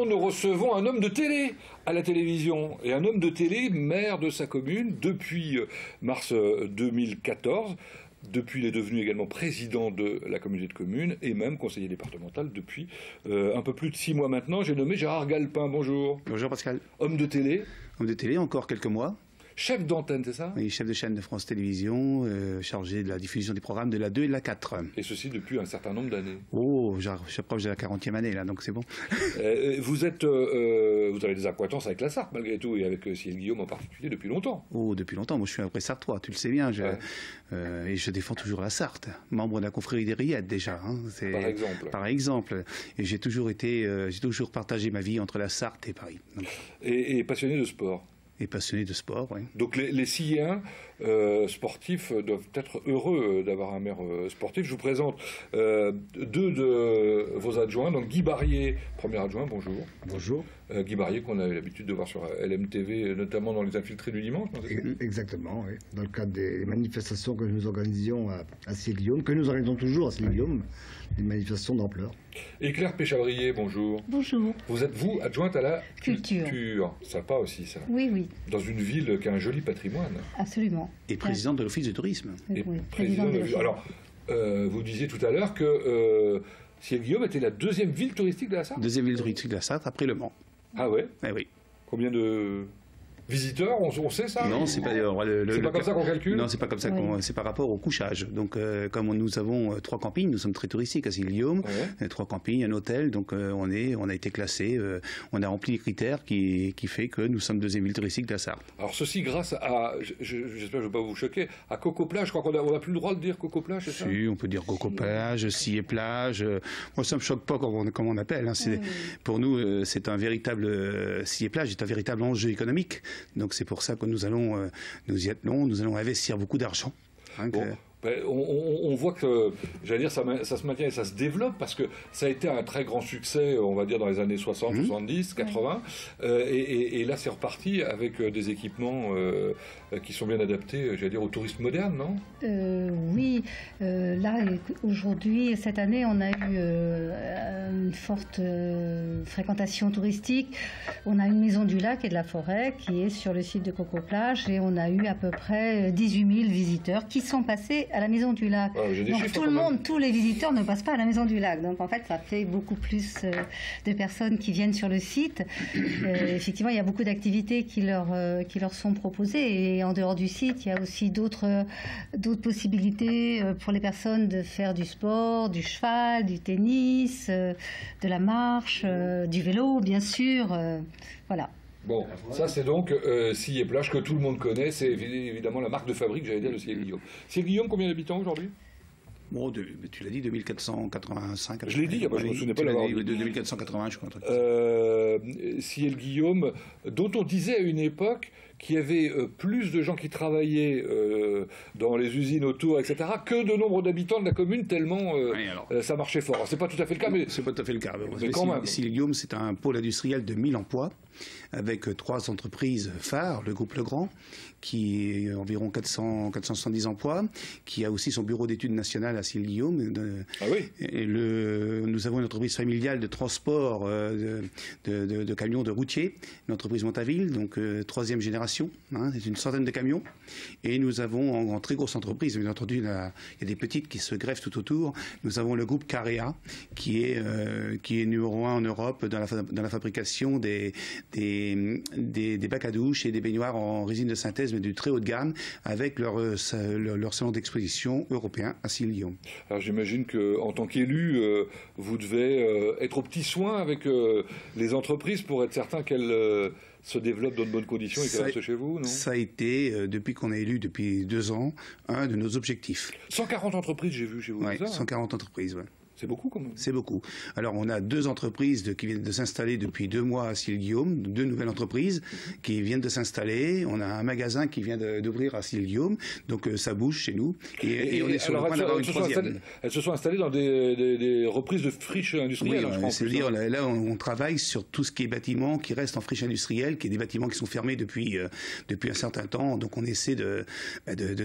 Nous recevons un homme de télé à la télévision et un homme de télé maire de sa commune depuis mars 2014. Depuis, il est devenu également président de la communauté de communes et même conseiller départemental depuis un peu plus de 6 mois maintenant. J'ai nommé Gérard Galpin. Bonjour. Bonjour Pascal. Homme de télé. Homme de télé, encore quelques mois. Chef d'antenne, c'est ça? Oui, chef de chaîne de France Télévisions, chargé de la diffusion des programmes de la 2 et de la 4. Et ceci depuis un certain nombre d'années. Oh, j'approche de la 40e année, là, donc c'est bon. Vous avez des acquaintances avec la Sarthe, malgré tout, et avec Ciel Guillaume en particulier, depuis longtemps. Oh, depuis longtemps. Moi, je suis un vrai Sartois, tu le sais bien. Ouais. Et je défends toujours la Sarthe. Membre de la confrérie des Rillettes, déjà. Hein, par exemple. Par exemple. Et j'ai toujours partagé ma vie entre la Sarthe et Paris. Donc. Et passionné de sport. Et passionné de sport, oui. Donc les Silléens sportifs doivent être heureux d'avoir un maire sportif. Je vous présente 2 de vos adjoints. Donc Guy Barrier, premier adjoint, bonjour. Bonjour. Guy Barrier qu'on a l'habitude de voir sur LMTV, notamment dans les infiltrés du dimanche. Exactement, oui. Dans le cadre des manifestations que nous organisions à Ciel-Guillaume, que nous organisons toujours à Ciel-Guillaume, des manifestations d'ampleur. Et Claire Péchabrier, bonjour. Bonjour. Vous êtes, vous, adjointe à la culture. Sympa aussi, ça. Oui, oui. Dans une ville qui a un joli patrimoine. Absolument. Et présidente de l'Office de tourisme. Et oui, président de l'Office. Alors, vous disiez tout à l'heure que Ciel-Guillaume était la 2e ville touristique de la Sarthe. 2e ville touristique de la Sarthe, après Le Mans. Ah ouais? Eh oui. Combien de visiteurs, on sait ça? Non, c'est pas, c'est pas comme ça qu'on calcule? Non, c'est pas comme ça, c'est par rapport au couchage. Donc, comme nous avons 3 campings, nous sommes très touristiques à Ciel-Guillaume, 3 campings, un hôtel, donc on a été classé, on a rempli les critères qui fait que nous sommes 2e ville touristique de la Sarthe. Alors ceci grâce à, j'espère que je ne vais pas vous choquer, à Coco Plage. Je crois qu'on n'a plus le droit de dire Coco Plage, c'est ça? Si, on peut dire Coco Plage, Scie et Plage. Moi, ça me choque pas comme on appelle. Hein. Pour nous, c'est un véritable Scie et Plage est un véritable enjeu économique. Donc c'est pour ça que nous y attelons, nous allons investir beaucoup d'argent. Hein, bon. On voit que, j'allais dire, ça se maintient et ça se développe parce que ça a été un très grand succès, on va dire, dans les années 60, 70, 80. Et là, c'est reparti avec des équipements qui sont bien adaptés, j'allais dire, au tourisme moderne, non? Oui. Là, aujourd'hui, cette année, on a eu une forte fréquentation touristique. On a une maison du lac et de la forêt qui est sur le site de Coco Plage et on a eu à peu près 18 000 visiteurs qui sont passés à la Maison du Lac. Donc tout le monde, tous les visiteurs ne passent pas à la Maison du Lac. Donc en fait, ça fait beaucoup plus de personnes qui viennent sur le site. Effectivement, il y a beaucoup d'activités qui leur sont proposées. Et en dehors du site, il y a aussi d'autres possibilités pour les personnes de faire du sport, du cheval, du tennis, de la marche, du vélo, bien sûr. Voilà. Bon, ça c'est donc Scie et Plage que tout le monde connaît, c'est évidemment la marque de fabrique, j'allais dire, de Ciel-Guillaume. Ciel-Guillaume, combien d'habitants aujourd'hui? Bon, tu l'as dit, 2485. Je l'ai dit, je me souvenais pas l'avoir dit. 2480, je crois. Ciel-Guillaume, dont on disait à une époque qu'il y avait plus de gens qui travaillaient dans les usines autour, etc., que de nombre d'habitants de la commune, tellement ça marchait fort. C'est pas tout à fait le cas, mais... C'est pas tout à fait le cas. Mais quand même. Ciel-Guillaume, c'est un pôle industriel de 1000 emplois, avec 3 entreprises phares, le groupe Legrand, qui est environ 470 emplois, qui a aussi son bureau d'études nationales à Ciel-Guillaume. Ah oui. Et nous avons une entreprise familiale de transport de camions de routiers, l'entreprise Montaville, donc 3e génération, hein, c'est une centaine de camions. Et nous avons en très grosse entreprise, bien entendu, il y a des petites qui se greffent tout autour. Nous avons le groupe Carea, qui est numéro 1 en Europe dans la fabrication des bacs à douche et des baignoires en résine de synthèse, mais du très haut de gamme, avec leur salon d'exposition européen à Ciel-Guillaume. Alors j'imagine qu'en tant qu'élu, vous devez être au petit soin avec les entreprises pour être certain qu'elles se développent dans de bonnes conditions et qu'elles restent chez vous, non? Ça a été, depuis qu'on est élu, depuis 2 ans, un de nos objectifs. 140 entreprises, j'ai vu chez vous. Oui, 140 entreprises, oui. C'est beaucoup quand même. C'est beaucoup. Alors on a 2 entreprises qui viennent de s'installer depuis 2 mois à Sille-Guillaume, 2 nouvelles entreprises qui viennent de s'installer. On a un magasin qui vient d'ouvrir à Sille-Guillaume, donc ça bouge chez nous. Et on est sur le point d'avoir une 3e. Elles se sont installées dans des reprises de friches industrielles, oui, je crois. C'est-à-dire là on travaille sur tout ce qui est bâtiment qui reste en friche industrielle, qui est des bâtiments qui sont fermés depuis un certain temps. Donc on essaie de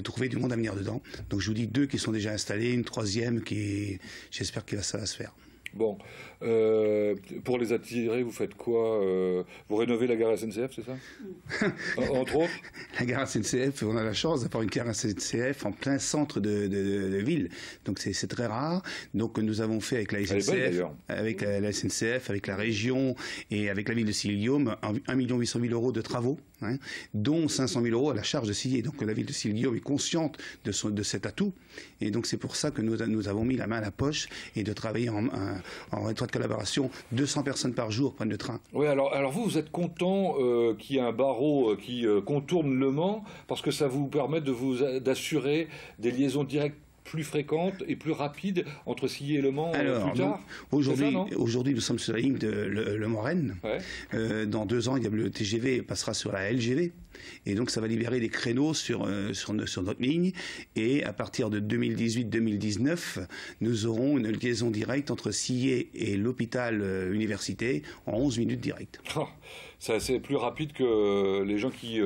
trouver du monde à venir dedans. Donc je vous dis 2 qui sont déjà installés, une 3e qui, j'espère que ça va se faire. Bon, pour les attirer, vous faites quoi? Vous rénovez la gare SNCF, c'est ça? Entre autres? La gare SNCF, on a la chance d'avoir une gare SNCF en plein centre de ville. Donc c'est très rare. Donc nous avons fait avec la SNCF, avec la SNCF, avec la région et avec la ville de Sille-Guillaume 1 800 000 € de travaux, hein, dont 500 000 € à la charge de Sillé. Donc la ville de Sille-Guillaume est consciente de cet atout. Et donc c'est pour ça que nous avons mis la main à la poche et de travailler en étroite collaboration. 200 personnes par jour prennent le train. Oui, alors vous êtes content qu'il y ait un barreau qui contourne Le Mans, parce que ça vous permet d'assurer des liaisons directes plus fréquentes et plus rapides entre Sillé et Le Mans plus tard. Aujourd'hui, nous sommes sur la ligne de Le Mans-Rennes. Ouais. Dans 2 ans, le TGV passera sur la LGV. Et donc, ça va libérer des créneaux sur notre ligne. Et à partir de 2018-2019, nous aurons une liaison directe entre Sillé et l'hôpital université en 11 minutes directes. C'est plus rapide que les gens qui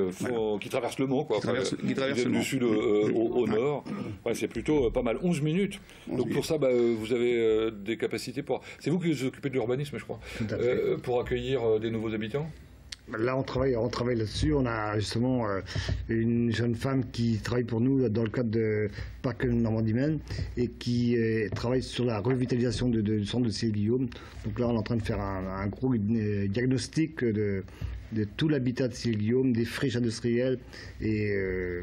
traversent Le Mans, quoi. Qui traversent du sud au nord. Ouais, c'est plutôt pas mal. 11 minutes. Donc pour ça, vous avez des capacités pour... C'est vous qui vous occupez de l'urbanisme, je crois. Pour accueillir des nouveaux habitants? Là, on travaille là-dessus. On a justement une jeune femme qui travaille pour nous dans le cadre de Parc Normandie-Maine et qui travaille sur la revitalisation du centre de Sille-Guillaume. Donc là, on est en train de faire un gros diagnostic de tout l'habitat de Sille-Guillaume, des friches industrielles, et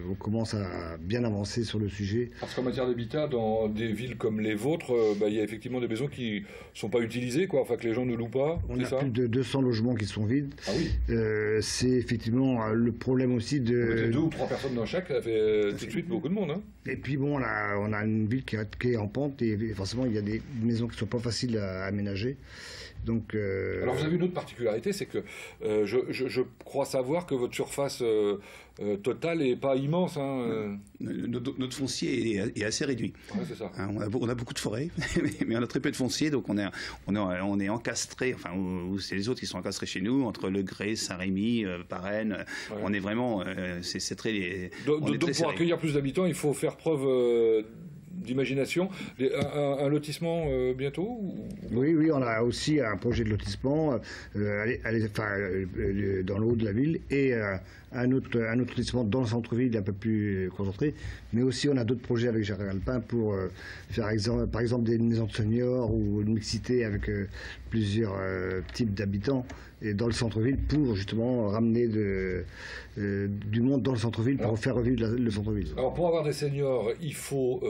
on commence à bien avancer sur le sujet. Parce qu'en matière d'habitat, dans des villes comme les vôtres, il y a effectivement des maisons qui ne sont pas utilisées, quoi, enfin que les gens ne louent pas. On a plus de 200 logements qui sont vides. Ah oui. C'est effectivement le problème aussi de... 2 ou 3 personnes dans chaque, ça fait tout de suite beaucoup de monde. Hein. Et puis bon, on a une ville qui est en pente, et forcément il y a des maisons qui ne sont pas faciles à aménager. Donc, alors vous avez une autre particularité, c'est que je crois savoir que votre surface totale n'est pas immense. Hein. Notre foncier est assez réduit. Ouais, c'est ça. On a beaucoup de forêts, mais on a très peu de foncier, donc on est encastré, enfin, c'est les autres qui sont encastrés chez nous, entre Le Grès, Saint-Rémy, Parennes. Ouais. On est vraiment... c'est très... Donc pour accueillir plus d'habitants, il faut faire preuve... d'imagination. Un lotissement bientôt Oui, on a aussi un projet de lotissement dans le haut de la ville, et un autre lotissement dans le centre-ville un peu plus concentré. Mais aussi, on a d'autres projets avec Gérard Alpin pour faire par exemple des maisons de seniors ou une mixité avec plusieurs types d'habitants et dans le centre-ville, pour justement ramener du monde dans le centre-ville, pour faire revivre le centre-ville. Alors pour avoir des seniors, il faut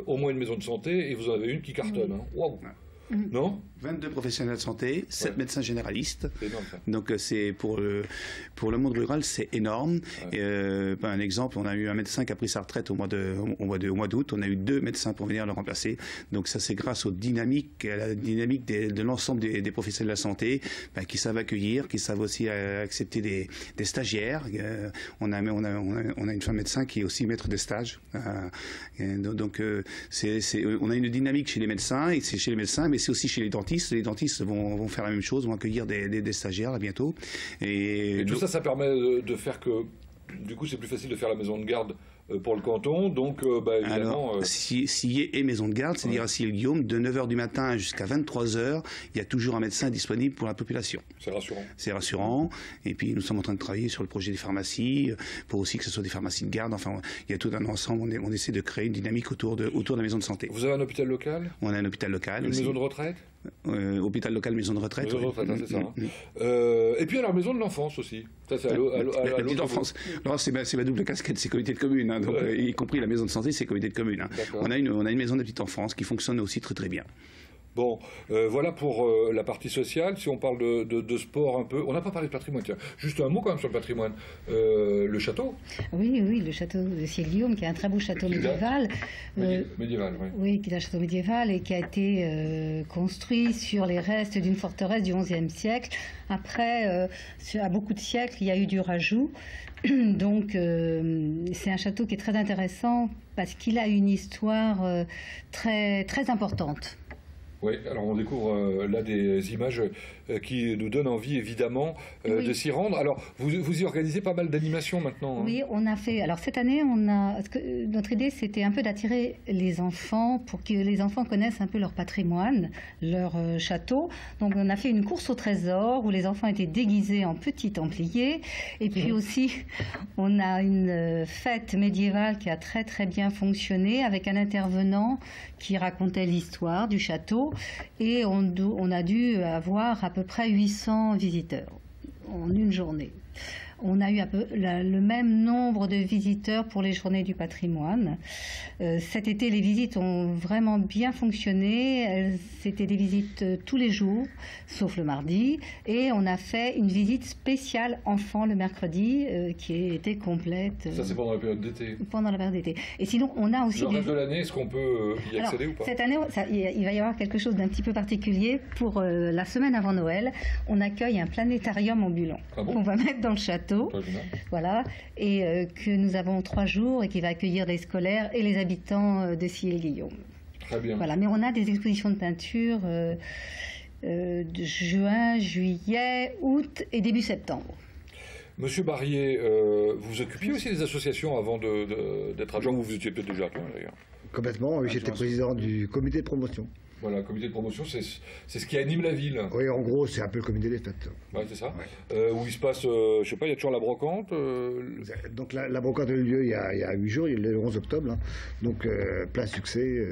au moins une maison de santé, et vous en avez une qui cartonne. Hein. Waouh. Non ? 22 professionnels de santé, 7 médecins généralistes. C'est énorme, ça. Donc c'est pour le monde rural, c'est énorme. Ouais. Un exemple, on a eu un médecin qui a pris sa retraite au mois d'août. On a eu 2 médecins pour venir le remplacer. Donc ça, c'est grâce à la dynamique de l'ensemble des professionnels de la santé, qui savent accueillir, qui savent aussi accepter des stagiaires. On a une femme médecin qui est aussi maître de stage. Donc on a une dynamique chez les médecins, et c'est chez les médecins, mais c'est aussi chez les dentistes. Les dentistes vont faire la même chose, vont accueillir des stagiaires là bientôt. Et tout ça permet de faire que, du coup, c'est plus facile de faire la maison de garde pour le canton, donc évidemment... Alors, Sillé et maison de garde, c'est-à-dire à Sille-Guillaume, de 9h du matin jusqu'à 23h, il y a toujours un médecin disponible pour la population. C'est rassurant. C'est rassurant. Et puis nous sommes en train de travailler sur le projet des pharmacies, pour aussi que ce soit des pharmacies de garde. Enfin, il y a tout un ensemble, on essaie de créer une dynamique autour de la maison de santé. Vous avez un hôpital local ? On a un hôpital local. Une maison de retraite ? Hôpital local, maison de retraite. Maison de retraite, c'est ça. Et puis alors, maison de l'enfance aussi. Ça, c'est la petite enfance. Alors, c'est ma double casquette, c'est comité de commune, hein, donc, y compris la maison de santé, c'est comité de commune. Hein. On a une maison de petite enfance qui fonctionne aussi très très bien. Bon, voilà pour la partie sociale. Si on parle de sport un peu, on n'a pas parlé de patrimoine. Tiens, juste un mot quand même sur le patrimoine. Le château. Oui, le château de Ciel-Guillaume, qui est un très beau château médiéval. Médiéval, oui. Oui, qui est un château médiéval et qui a été construit sur les restes d'une forteresse du XIe siècle. Après, à beaucoup de siècles, il y a eu du rajout. Donc, c'est un château qui est très intéressant parce qu'il a une histoire très, très importante. Oui, alors on découvre là des images qui nous donnent envie évidemment de s'y rendre. Alors vous y organisez pas mal d'animations maintenant. Hein. Oui, on a fait. Alors cette année, notre idée c'était un peu d'attirer les enfants pour que les enfants connaissent un peu leur patrimoine, leur château. Donc on a fait une course au trésor où les enfants étaient déguisés en petits templiers. Et puis aussi, on a une fête médiévale qui a très très bien fonctionné avec un intervenant qui racontait l'histoire du château. Et on a dû avoir à peu près 800 visiteurs en une journée. On a eu le même nombre de visiteurs pour les journées du patrimoine. Cet été, les visites ont vraiment bien fonctionné. C'était des visites tous les jours, sauf le mardi. Et on a fait une visite spéciale enfants le mercredi, qui était complète. Ça, c'est pendant la période d'été. Pendant la période d'été. Et sinon, on a aussi... Le reste de l'année, est-ce qu'on peut y accéder ou pas? Cette année, il va y avoir quelque chose d'un petit peu particulier. Pour la semaine avant Noël, on accueille un planétarium ambulant qu'on va mettre dans le château. Voilà, et que nous avons 3 jours et qui va accueillir les scolaires et les habitants de Ciel-Guillaume. Très bien. Voilà, mais on a des expositions de peinture de juin, juillet, août et début septembre. Monsieur Barrier, vous occupiez aussi des associations avant d'être adjoint, ou vous étiez peut-être déjà adjoint d'ailleurs? Complètement, oui, j'étais président du comité de promotion. Voilà, le comité de promotion, c'est ce qui anime la ville. Oui, en gros, c'est un peu le comité des fêtes. Oui, c'est ça. Ouais. Où il se passe, je sais pas, il y a toujours la brocante. Donc la brocante a eu lieu il y a 8 jours, le 11 octobre. Hein. Donc plein succès,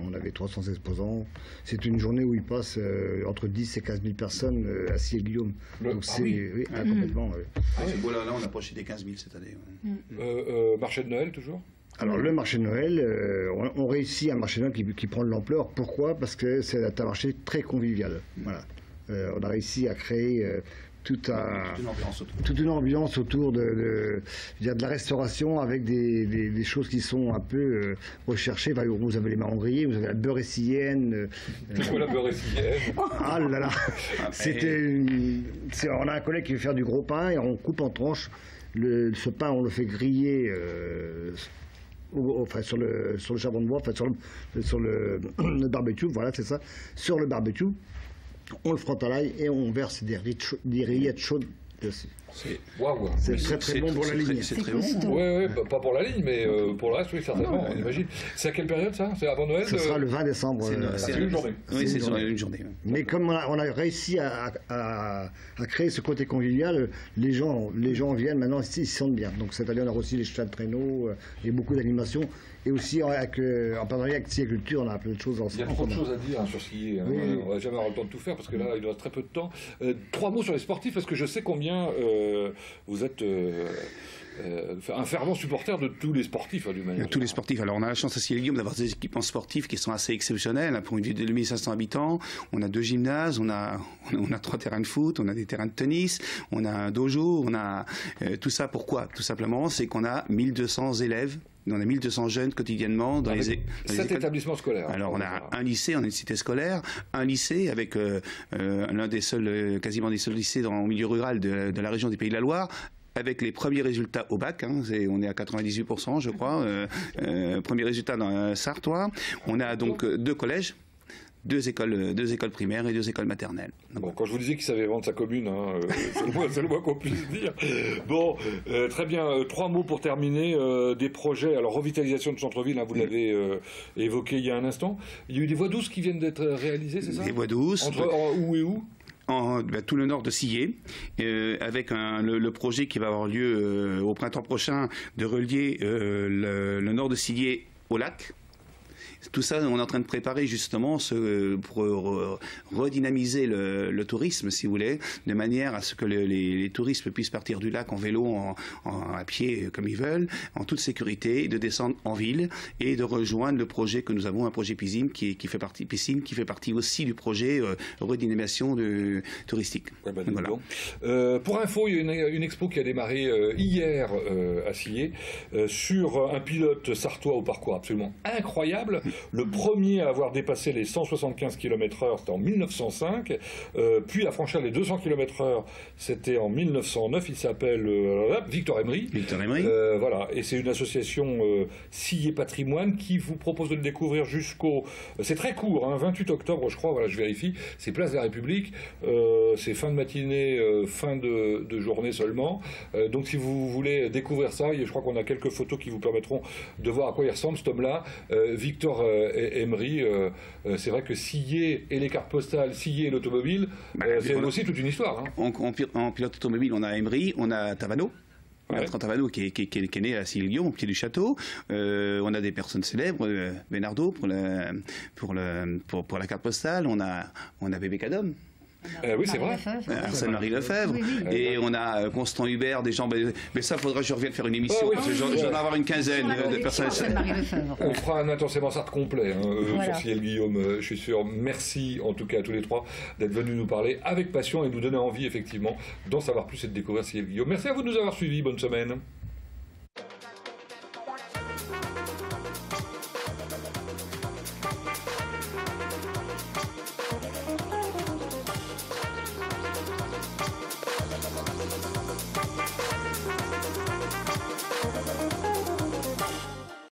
on avait 300 exposants. C'est une journée où il passe entre 10 et 15 000 personnes à Ciel-Guillaume. Donc c'est complètement... Voilà, là on approche des 15 000 cette année. Marché de Noël, toujours? Alors le marché de Noël, on réussit un marché de Noël qui prend de l'ampleur. Pourquoi? Parce que c'est un marché très convivial. Voilà. On a réussi à créer toute une ambiance autour de la restauration avec des choses qui sont un peu recherchées. Vous avez les marrons grillés, vous avez la beurre-essilienne. C'est quoi la beurre-essilienne? Ah là là. On a un collègue qui veut faire du gros pain et on coupe en tranches. Ce pain, on le fait griller. Enfin, sur le charbon de bois, enfin, sur le barbecue, voilà, c'est ça. Sur le barbecue, on le frotte à l'ail et on verse des rillettes chaudes dessus. Waouh! C'est très bon pour la ligne. C'est très bon. Oui, pas pour la ligne, mais pour le reste, oui, certainement, on imagine. C'est à quelle période ça? C'est avant Noël? Ce sera le 20 décembre. C'est une journée. Oui, c'est une journée. Mais comme on a réussi à créer ce côté convivial, les gens viennent maintenant, ils se sentent bien. Donc cette année, on a aussi les chats de traîneau et beaucoup d'animations. Et aussi, en partenariat avec Ciel-Culture, on a plein de choses ensemble. Il y a trop de choses à dire sur skier. Oui. On va jamais avoir le temps de tout faire parce que là, il nous reste très peu de temps. 3 mots sur les sportifs parce que je sais combien vous êtes un fervent supporter de tous les sportifs, d'une manière générale. Tous les sportifs. Alors, on a la chance à Ciel-Guillaume d'avoir des équipements sportifs qui sont assez exceptionnels. Pour une ville de 2500 habitants, on a 2 gymnases, on a 3 terrains de foot, on a des terrains de tennis, on a un dojo, on a tout ça. Pourquoi? Tout simplement, c'est qu'on a 1200 élèves. On a 1200 jeunes quotidiennement dans les 7 établissements scolaires. Alors on a un lycée, on a une cité scolaire, un lycée avec l'un des seuls, quasiment des seuls lycées au milieu rural de la région des Pays de la Loire, avec les premiers résultats au bac, on est à 98% je crois, premiers résultats dans Sartois. On a donc 2 collèges. 2 écoles primaires et 2 écoles maternelles. Bon, quand je vous disais qu'il savait vendre sa commune, c'est le moins qu'on puisse dire. Bon, très bien. 3 mots pour terminer. Des projets, alors revitalisation de centre-ville, vous l'avez évoqué il y a un instant. Il y a eu des voies douces qui viennent d'être réalisées, c'est ça? Des voies douces. Entre où et où? Tout le nord de Sillé, avec le projet qui va avoir lieu au printemps prochain de relier le nord de Sillé au lac. tout ça, on est en train de préparer justement pour redynamiser le tourisme, si vous voulez, de manière à ce que les touristes puissent partir du lac en vélo, à pied, comme ils veulent, en toute sécurité, de descendre en ville et de rejoindre le projet que nous avons, un projet piscine qui fait partie aussi du projet redynamisation touristique. Ouais, bah, voilà. Pour info, il y a une expo qui a démarré hier à Sillé sur un pilote sartois au parcours absolument incroyable. Le premier à avoir dépassé les 175 km/h, c'était en 1905. Puis à franchir les 200 km/h, c'était en 1909. Il s'appelle Victor Emery. Victor Emery. Voilà. Et c'est une association Sillé Patrimoine qui vous propose de le découvrir jusqu'au... C'est très court, hein, 28 octobre, je crois. Voilà, je vérifie. C'est place de la République. C'est fin de matinée, fin de journée seulement. Donc si vous voulez découvrir ça, je crois qu'on a quelques photos qui vous permettront de voir à quoi il ressemble cet homme-là. Victor Emery, c'est vrai que Sillé et les cartes postales, Sillé et l'automobile, c'est aussi toute une histoire. Hein. En pilote automobile, on a Emery, on a Tavano. Bertrand Tavano qui est né à Sillé-Lyon, au pied du château. On a des personnes célèbres, Benardo pour la carte postale. On a Bébé Cadom. Oui, c'est vrai. Arsène-Marie Lefebvre. Oui, oui. Et on a Constant Hubert, des gens. Mais ça, faudrait que je revienne faire une émission. Oui, parce que j'en ai avoir une quinzaine de personnes. On fera un intensément Sarthe complet sur Ciel Guillaume, je suis sûr. Merci en tout cas à tous les trois d'être venus nous parler avec passion et nous donner envie, effectivement, d'en savoir plus et de découvrir Ciel Guillaume. Merci à vous de nous avoir suivis. Bonne semaine.